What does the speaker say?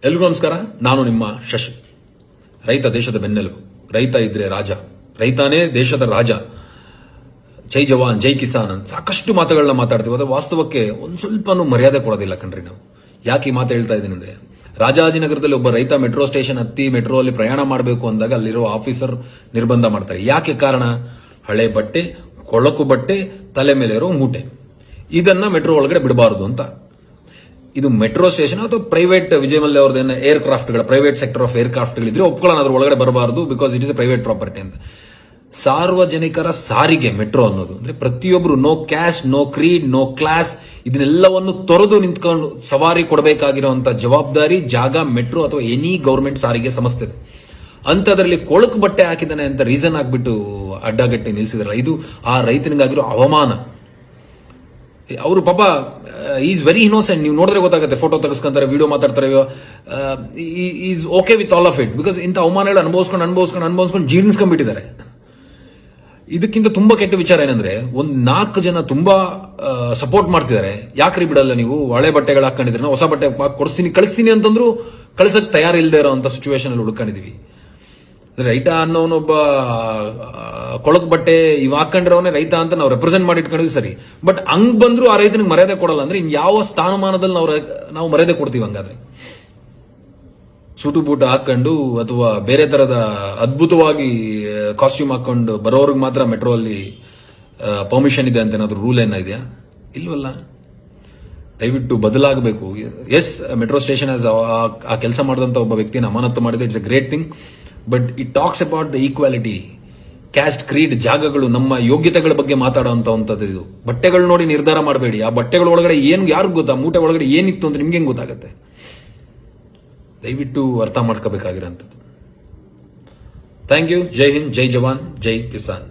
ಎಲ್ರಿಗೂ ನಮಸ್ಕಾರ. ನಾನು ನಿಮ್ಮ ಶಶಿ. ರೈತ ದೇಶದ ಬೆನ್ನೆಲುಬು. ರೈತ ಇದ್ರೆ ರಾಜ, ರೈತಾನೇ ದೇಶದ ರಾಜ. ಜೈ ಜವಾನ್ ಜೈ ಕಿಸಾನ್ ಅಂತ ಸಾಕಷ್ಟು ಮಾತುಗಳನ್ನ ಮಾತಾಡ್ತೀವಿ. ಅದು ವಾಸ್ತವಕ್ಕೆ ಒಂದ್ ಸ್ವಲ್ಪನೂ ಮರ್ಯಾದೆ ಕೊಡೋದಿಲ್ಲ ಕಣ್ರಿ ನಾವು. ಯಾಕೆ ಈ ಮಾತು ಹೇಳ್ತಾ ಇದ್ದೀನಿ ಅಂದ್ರೆ, ರಾಜಾಜಿನಗರದಲ್ಲಿ ಒಬ್ಬ ರೈತ ಮೆಟ್ರೋ ಸ್ಟೇಷನ್ ಹತ್ತಿ ಮೆಟ್ರೋ ಅಲ್ಲಿ ಪ್ರಯಾಣ ಮಾಡಬೇಕು ಅಂದಾಗ ಅಲ್ಲಿರೋ ಆಫೀಸರ್ ನಿರ್ಬಂಧ ಮಾಡ್ತಾರೆ. ಯಾಕೆ ಕಾರಣ? ಹಳೆ ಬಟ್ಟೆ, ಕೊಳಕು ಬಟ್ಟೆ, ತಲೆ ಮೇಲೆ ಇರೋ ಮೂಟೆ, ಇದನ್ನ ಮೆಟ್ರೋ ಒಳಗಡೆ ಬಿಡಬಾರದು ಅಂತ. ಇದು ಮೆಟ್ರೋ ಸ್ಟೇಷನ್ ಅಥವಾ ಪ್ರೈವೇಟ್ ವಿಜಯ ಮಲ್ಯ ಅವ್ರದ್ದೇನ ಏರ್ ಕ್ರಾಫ್ಟ್ಗಳ ಪ್ರೈವೇಟ್ ಸೆಕ್ಟರ್ ಆಫ್ ಏರ್ ಕ್ರಾಫ್ಟ್ಗಳಿದ್ರೆ ಒಪ್ಕೊಳ್ಳೋಣ, ಅದ್ರ ಒಳಗಡೆ ಬರಬಾರದು, because it is private property ಅಂತ. ಸಾರ್ವಜನಿಕರ ಸಾರಿಗೆ ಮೆಟ್ರೋ ಅನ್ನೋದು ಅಂದ್ರೆ ಪ್ರತಿಯೊಬ್ರು no caste, no creed, no class, ಇದನ್ನೆಲ್ಲವನ್ನು ತೊರೆದು ನಿಂತ್ಕೊಂಡು ಸವಾರಿ ಕೊಡಬೇಕಾಗಿರುವಂತ ಜವಾಬ್ದಾರಿ ಜಾಗ ಮೆಟ್ರೋ ಅಥವಾ ಎನಿ ಗವರ್ಮೆಂಟ್ ಸಾರಿಗೆ ಸಂಸ್ಥೆ. ಅಂತದ್ರಲ್ಲಿ ಕೊಳಕು ಬಟ್ಟೆ ಹಾಕಿದ್ದಾನೆ ಅಂತ ರೀಸನ್ ಆಗ್ಬಿಟ್ಟು ಅಡ್ಡಗಟ್ಟಿ ನಿಲ್ಸಿದ್ರಲ್ಲ, ಇದು ಆ ರೈತನಿಗಾಗಿರೋ ಅವಮಾನ. ಅವರು ಪಾಪ ಈಸ್ ವೆರಿ ಇನ್ನೋಸೆಂಟ್. ನೀವು ನೋಡಿದ್ರೆ ಗೊತ್ತಾಗುತ್ತೆ. ಫೋಟೋ ತೆಗೆಸ್ಕೊಂತಾರೆ, ವಿಡಿಯೋ ಮಾತಾಡ್ತಾರೆ, is okay with all of it. Because ಇಂಥ ಅವಮಾನಗಳು ಅನುಭವಿಸ್ಕೊಂಡು ಜೀರ್ಣಿಸ್ಕೊಂಡ್ಬಿಟ್ಟಿದ್ದಾರೆ. ಇದಕ್ಕಿಂತ ತುಂಬಾ ಕೆಟ್ಟ ವಿಚಾರ ಏನಂದ್ರೆ, ಒಂದ್ 4 ಜನ ತುಂಬಾ ಸಪೋರ್ಟ್ ಮಾಡ್ತಿದ್ದಾರೆ. ಯಾಕ್ರಿ ಬಿಡಲ್ಲ ನೀವು, ಹಳೆ ಬಟ್ಟೆಗಳು ಹಾಕೊಂಡಿದ್ರೆ ಹೊಸ ಬಟ್ಟೆ ಕಳಿಸ್ತೀನಿ ಅಂತಂದ್ರು ಕಳ್ಸಕ್ ತಯಾರಿಲ್ಲದೆ ಇರೋ ಅಂತ ಸಿಚುವೇಶನ್ ಅಲ್ಲಿ ಹುಡ್ಕೊಂಡಿದೀವಿ. ರೈತ ಅನ್ನೋನೊಬ್ಬ ಕೊಳಕು ಬಟ್ಟೆ ಇವ್ ಹಾಕೊಂಡಿರೋನೇ ರೈತ ಅಂತ ನಾವು ರೆಪ್ರೆಸೆಂಟ್ ಮಾಡಿ ಇಟ್ಕೊಂಡಿದ್ವಿ, ಸರಿ. ಬಟ್ ಹಂಗ್ ಬಂದ್ರು ಆ ರೈತನಿಗೆ ಮರ್ಯಾದೆ ಕೊಡಲ್ಲ ಅಂದ್ರೆ ಇನ್ ಯಾವ ಸ್ಥಾನಮಾನದಲ್ಲಿ ನಾವು ಮರ್ಯಾದೆ ಕೊಡ್ತೀವಿ? ಹಂಗಾದ್ರೆ ಸೂಟು ಬೂಟ ಹಾಕೊಂಡು ಅಥವಾ ಬೇರೆ ತರದ ಅದ್ಭುತವಾಗಿ ಕಾಸ್ಟ್ಯೂಮ್ ಹಾಕೊಂಡು ಬರೋರ್ಗೆ ಮಾತ್ರ ಮೆಟ್ರೋ ಅಲ್ಲಿ ಪರ್ಮಿಷನ್ ಇದೆ ಅಂತ ಏನಾದ್ರು ರೂಲ್ ಇದೆಯಾ? ಇಲ್ವಲ್ಲ. ದಯವಿಟ್ಟು ಬದಲಾಗಬೇಕು. ಎಸ್, ಮೆಟ್ರೋ ಸ್ಟೇಷನ್ ಆ ಕೆಲಸ ಮಾಡಿದಂತ ಒಬ್ಬ ವ್ಯಕ್ತಿನ ಅಮಾನತು ಮಾಡಿದ್ರೆ it's a great thing. But it talks about the equality, caste, Creed, ಜಾಗಗಳು, ನಮ್ಮ ಯೋಗ್ಯತೆಗಳ ಬಗ್ಗೆ ಮಾತಾಡುವಂತದ್ದು. ಇದು ಬಟ್ಟೆಗಳು ನೋಡಿ ನಿರ್ಧಾರ ಮಾಡಬೇಡಿ. ಆ ಬಟ್ಟೆಗಳ ಒಳಗಡೆ ಯಾರಿಗೂ ಗೊತ್ತಾ, ಮೂಟೆ ಒಳಗಡೆ ಏನಿತ್ತು ಅಂದ್ರೆ ನಿಮ್ಗೆ ಹೆಂಗ್ ಗೊತ್ತಾಗತ್ತೆ? ದಯವಿಟ್ಟು ಅರ್ಥ ಮಾಡ್ಕೋಬೇಕಾಗಿರೋಂಥದ್ದು. Thank you. ಜೈ ಹಿಂದ್, ಜೈ ಜವಾನ್, ಜೈ ಕಿಸಾನ್.